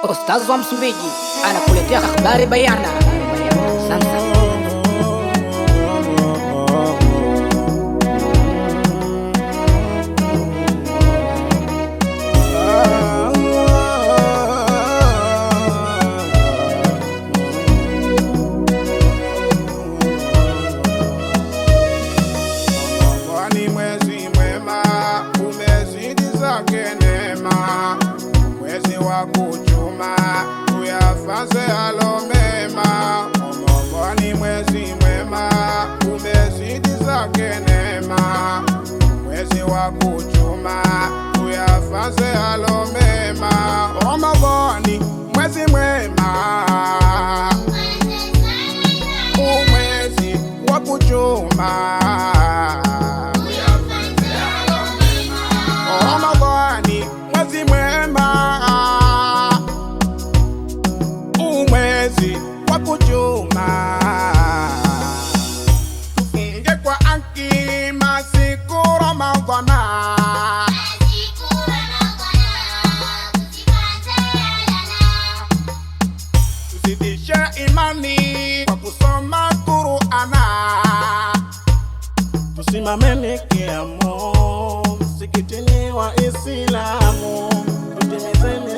Ustaz wa Msumbiji anakuletea habari bayana. Sasa kuchuma uyafanze alomema. Mungu ni mwezi mwema, umezidi zake neema. Mwezi wa kuchuma uyafanze alomema. Mungu ni mwezi mwema, umwezi wa kuchuma tufunge kwa anki masiku Ramadhana, tuzidishe imani kwa kusoma Qur'ana, tusimameni kiamu msikitini wa Islamu, tutimizeni